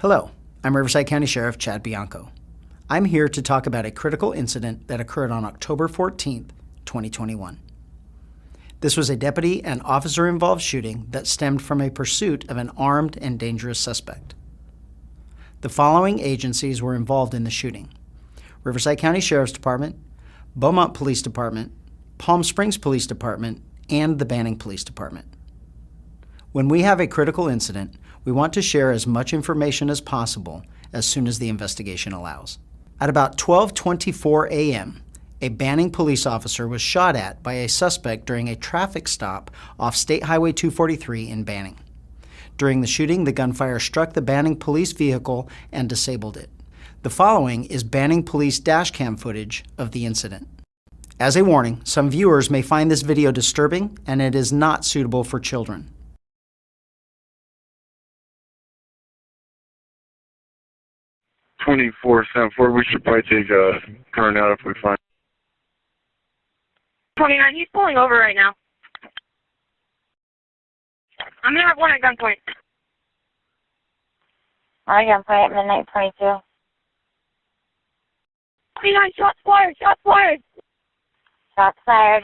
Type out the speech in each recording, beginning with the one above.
Hello, I'm Riverside County Sheriff Chad Bianco. I'm here to talk about a critical incident that occurred on October 14th, 2021. This was a deputy and officer-involved shooting that stemmed from a pursuit of an armed and dangerous suspect. The following agencies were involved in the shooting: Riverside County Sheriff's Department, Beaumont Police Department, Palm Springs Police Department, and the Banning Police Department. When we have a critical incident, we want to share as much information as possible as soon as the investigation allows. At about 12:24 a.m., a Banning police officer was shot at by a suspect during a traffic stop off State Highway 243 in Banning. During the shooting, the gunfire struck the Banning police vehicle and disabled it. The following is Banning police dashcam footage of the incident. As a warning, some viewers may find this video disturbing and it is not suitable for children. 2474, we should probably take a turn out if we find. 29, he's pulling over right now. I'm gonna have one at gunpoint. I gunpoint at midnight 22. 29, shots fired, shots fired. Shots fired.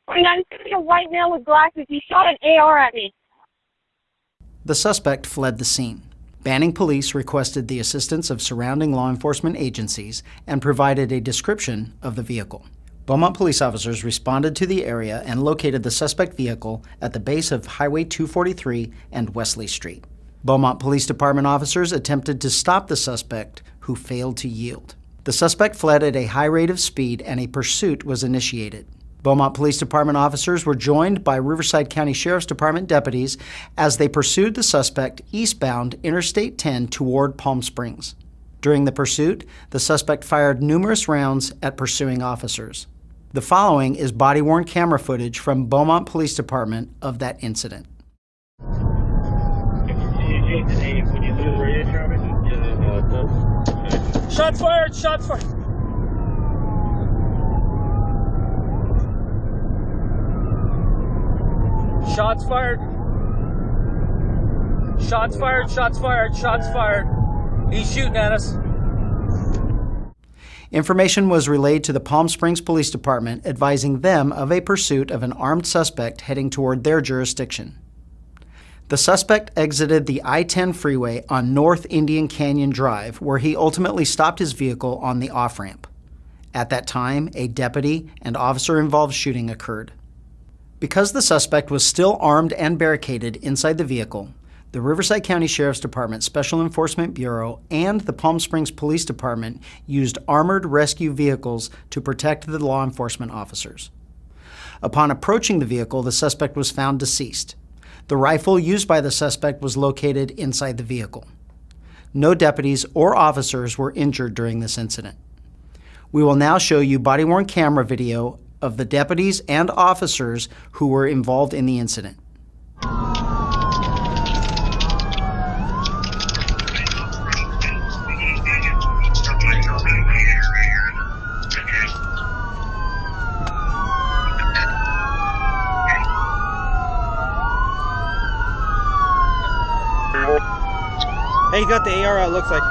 29, a white male with glasses. He shot an AR at me. The suspect fled the scene. Banning police requested the assistance of surrounding law enforcement agencies and provided a description of the vehicle. Beaumont police officers responded to the area and located the suspect vehicle at the base of Highway 243 and Wesley Street. Beaumont Police Department officers attempted to stop the suspect, who failed to yield. The suspect fled at a high rate of speed and a pursuit was initiated. Beaumont Police Department officers were joined by Riverside County Sheriff's Department deputies as they pursued the suspect eastbound Interstate 10 toward Palm Springs. During the pursuit, the suspect fired numerous rounds at pursuing officers. The following is body-worn camera footage from Beaumont Police Department of that incident. Shots fired! Shots fired! Shots fired. Shots fired, shots fired, shots fired. He's shooting at us. Information was relayed to the Palm Springs Police Department advising them of a pursuit of an armed suspect heading toward their jurisdiction. The suspect exited the I-10 freeway on North Indian Canyon Drive, where he ultimately stopped his vehicle on the off-ramp. At that time, a deputy and officer-involved shooting occurred. Because the suspect was still armed and barricaded inside the vehicle, the Riverside County Sheriff's Department Special Enforcement Bureau and the Palm Springs Police Department used armored rescue vehicles to protect the law enforcement officers. Upon approaching the vehicle, the suspect was found deceased. The rifle used by the suspect was located inside the vehicle. No deputies or officers were injured during this incident. We will now show you body-worn camera video of the deputies and officers who were involved in the incident. Hey, you got the AR out, looks like.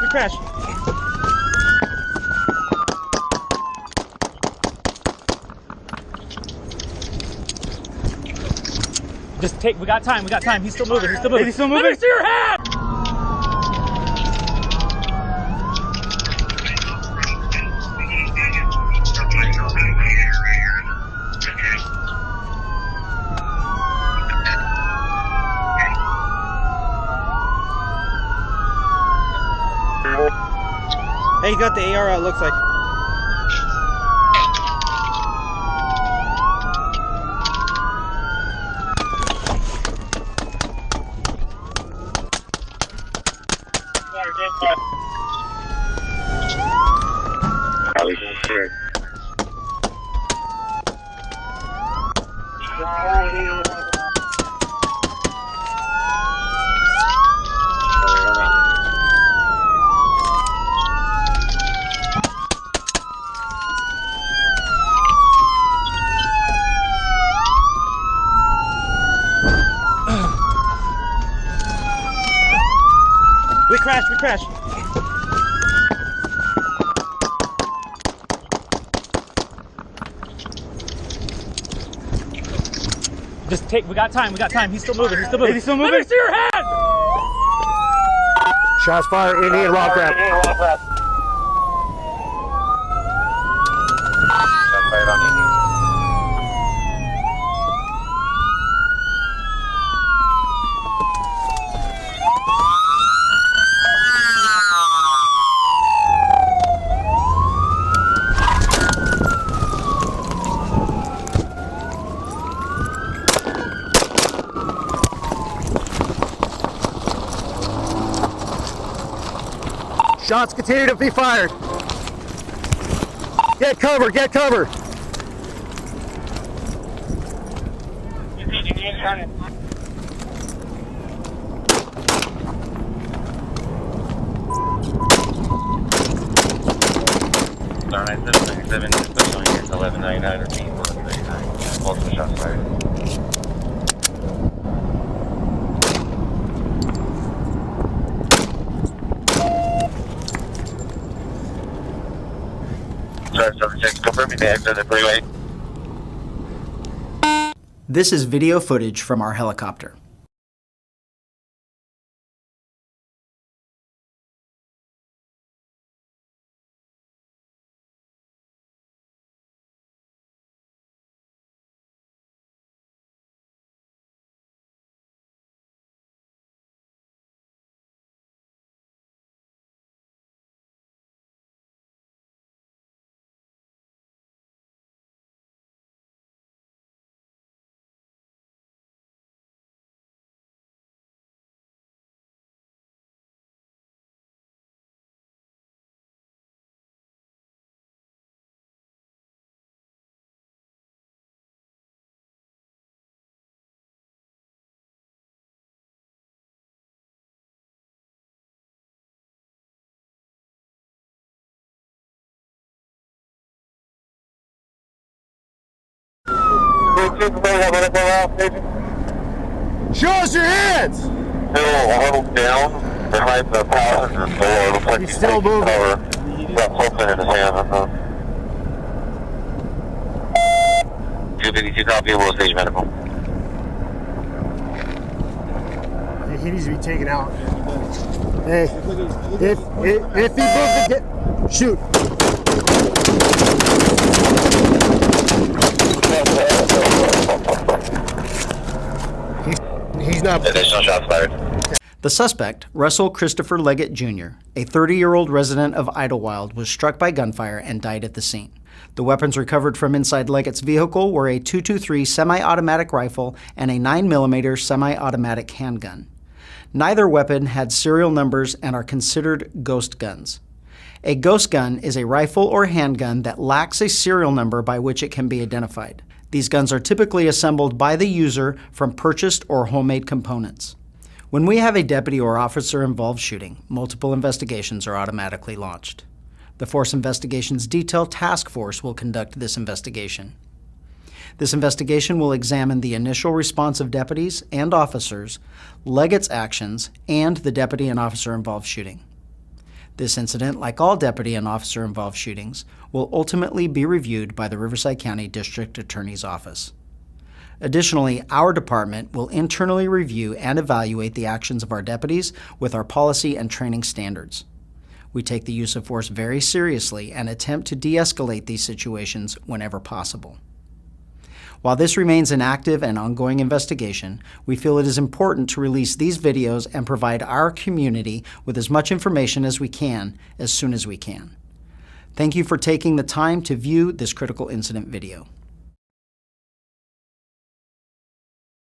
We crashed. Just take, we got time. He's still moving, Is he still moving? Let me see your hat! Hey, you got the AR out, looks like. We crashed. We got time. He's still moving. Let me see your head! Shots fired, Indian rock rap. Shots fired on Indian. Shots continue to be fired. Get cover, get cover. Star 9797, special units 1199 or 1139. Multiple shots fired. Confirming the exit of the freeway. This is video footage from our helicopter. Show us your hands! Still huddled down behind the passenger door. Looks like He's still moving. He's got something in his hand. 252 copy, Will Stage Medical. He needs to be taken out. Hey, if he moves the shoot. He's not. Additional shots fired. The suspect, Russell Christopher Leggett Jr., a 30-year-old resident of Idyllwild, was struck by gunfire and died at the scene. The weapons recovered from inside Leggett's vehicle were a .223 semi-automatic rifle and a 9mm semi-automatic handgun. Neither weapon had serial numbers and are considered ghost guns. A ghost gun is a rifle or handgun that lacks a serial number by which it can be identified. These guns are typically assembled by the user from purchased or homemade components. When we have a deputy or officer-involved shooting, multiple investigations are automatically launched. The Force Investigations Detail Task Force will conduct this investigation. This investigation will examine the initial response of deputies and officers, Leggett's actions, and the deputy and officer-involved shooting. This incident, like all deputy and officer-involved shootings, will ultimately be reviewed by the Riverside County District Attorney's Office. Additionally, our department will internally review and evaluate the actions of our deputies with our policy and training standards. We take the use of force very seriously and attempt to de-escalate these situations whenever possible. While this remains an active and ongoing investigation, we feel it is important to release these videos and provide our community with as much information as we can, as soon as we can. Thank you for taking the time to view this critical incident video.